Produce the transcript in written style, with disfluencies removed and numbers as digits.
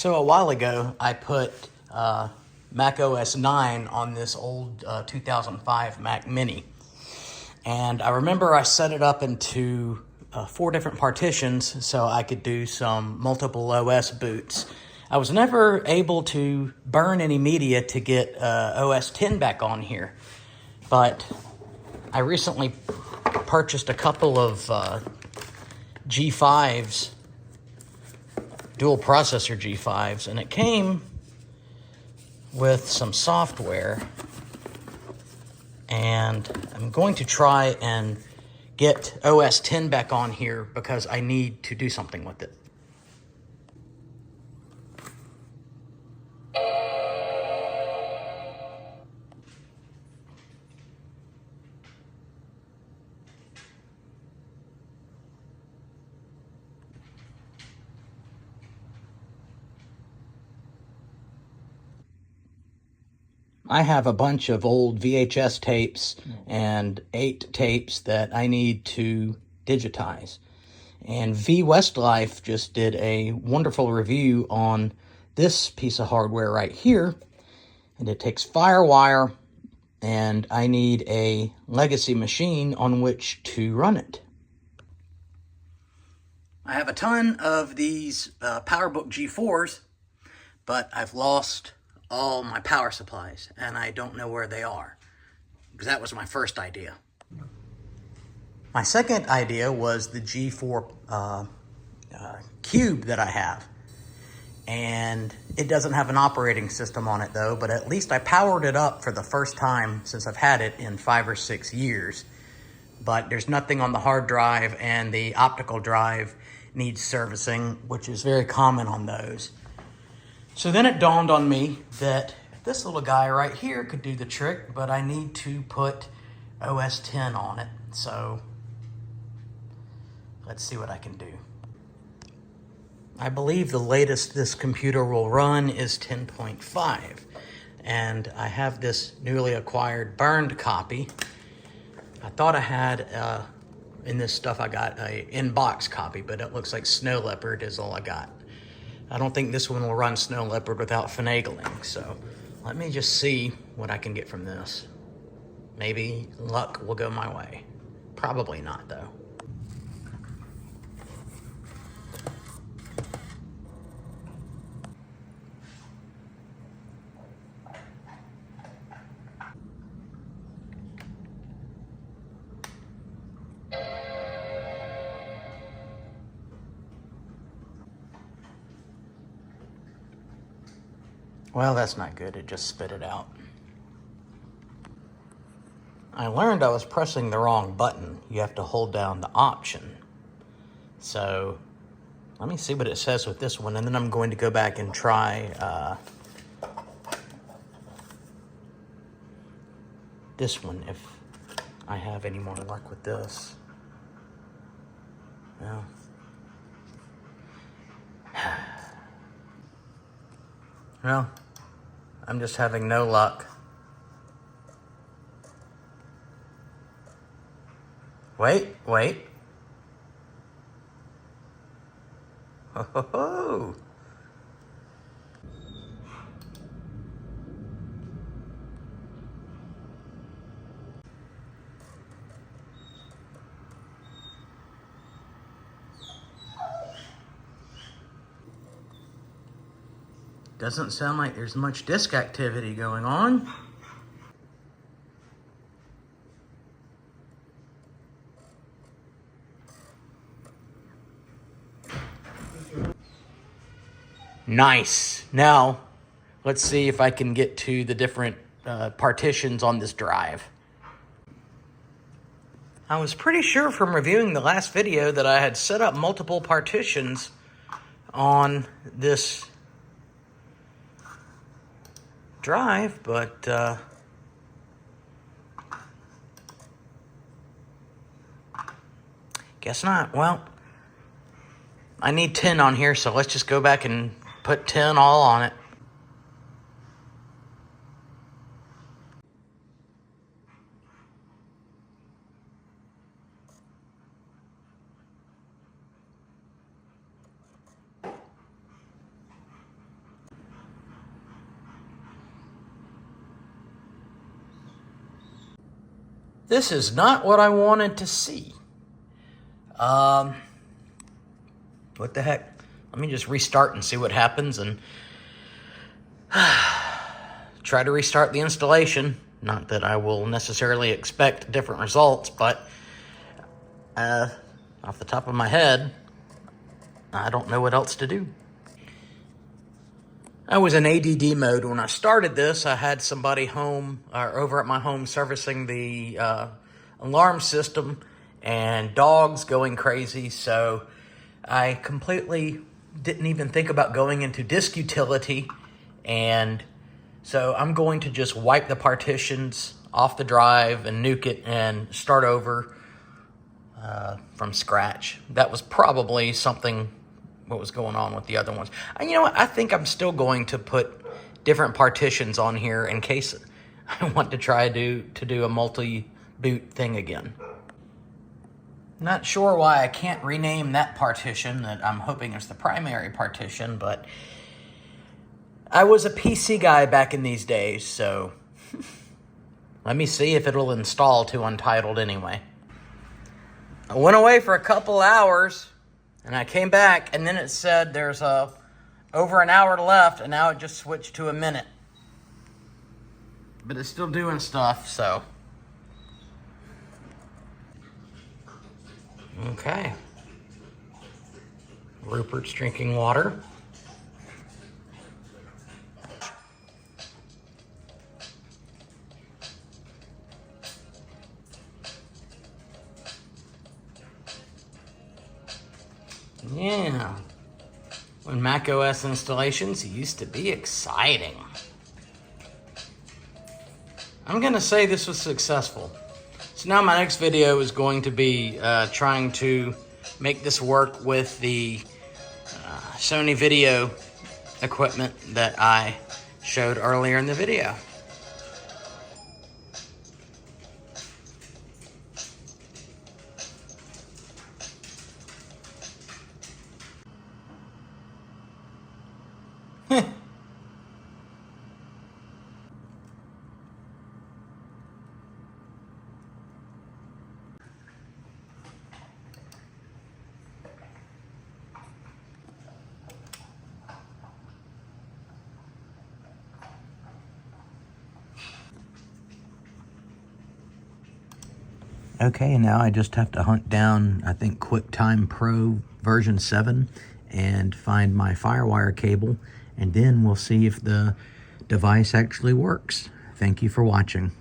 So a while ago, I put macOS 9 on this old 2005 Mac Mini. And I remember I set it up into 4 different partitions so I could do some multiple OS boots. I was never able to burn any media to get OS 10 back on here. But I recently purchased a couple of G5s, dual processor G5s, and it came with some software, and I'm going to try and get OS 10 back on here because I need to do something with it. I have a bunch of old VHS tapes and 8 tapes that I need to digitize. And V Westlife just did a wonderful review on this piece of hardware right here. And it takes FireWire, and I need a legacy machine on which to run it. I have a ton of these PowerBook G4s, but I've lost all my power supplies, and I don't know where they are, because that was my first idea. My second idea was the G4 Cube that I have, and it doesn't have an operating system on it though, but at least I powered it up for the first time since I've had it in 5 or 6 years. But there's nothing on the hard drive, and the optical drive needs servicing, which is very common on those. So then it dawned on me that this little guy right here could do the trick, but I need to put OS 10 on it. So let's see what I can do. I believe the latest this computer will run is 10.5. And I have this newly acquired burned copy. I thought I had, in this stuff I got a in-box copy, but it looks like Snow Leopard is all I got. I don't think this one will run Snow Leopard without finagling, so let me just see what I can get from this. Maybe luck will go my way. Probably not, though. Well, that's not good. It just spit it out. I learned I was pressing the wrong button. You have to hold down the option. So let me see what it says with this one, and then I'm going to go back and try this one if I have any more luck with this. Well, well, I'm just having no luck. Wait. Ho, ho, ho. Doesn't sound like there's much disk activity going on. Nice. Now, let's see if I can get to the different partitions on this drive. I was pretty sure from reviewing the last video that I had set up multiple partitions on this drive, but guess not. Well, I need 10 on here, so let's just go back and put 10 all on it. This is not what I wanted to see. What the heck? Let me just restart and see what happens and try to restart the installation. Not that I will necessarily expect different results, but off the top of my head, I don't know what else to do. I was in ADD mode when I started this. I had somebody home, or over at my home, servicing the alarm system, and dogs going crazy, so I completely didn't even think about going into disk utility, and so I'm going to just wipe the partitions off the drive and nuke it and start over from scratch. That was probably what was going on with the other ones. And you know what? I think I'm still going to put different partitions on here in case I want to try to do a multi-boot thing again. Not sure why I can't rename that partition that I'm hoping is the primary partition, but I was a PC guy back in these days, so let me see if it'll install to Untitled anyway. I went away for a couple hours, and I came back, and then it said there's over an hour left, and now it just switched to a minute. But it's still doing stuff, so. Okay. Rupert's drinking water. Yeah. When macOS installations used to be exciting. I'm going to say this was successful. So now my next video is going to be trying to make this work with the Sony video equipment that I showed earlier in the video. Okay, and now I just have to hunt down, I think, QuickTime Pro version 7 and find my FireWire cable, and then we'll see if the device actually works. Thank you for watching.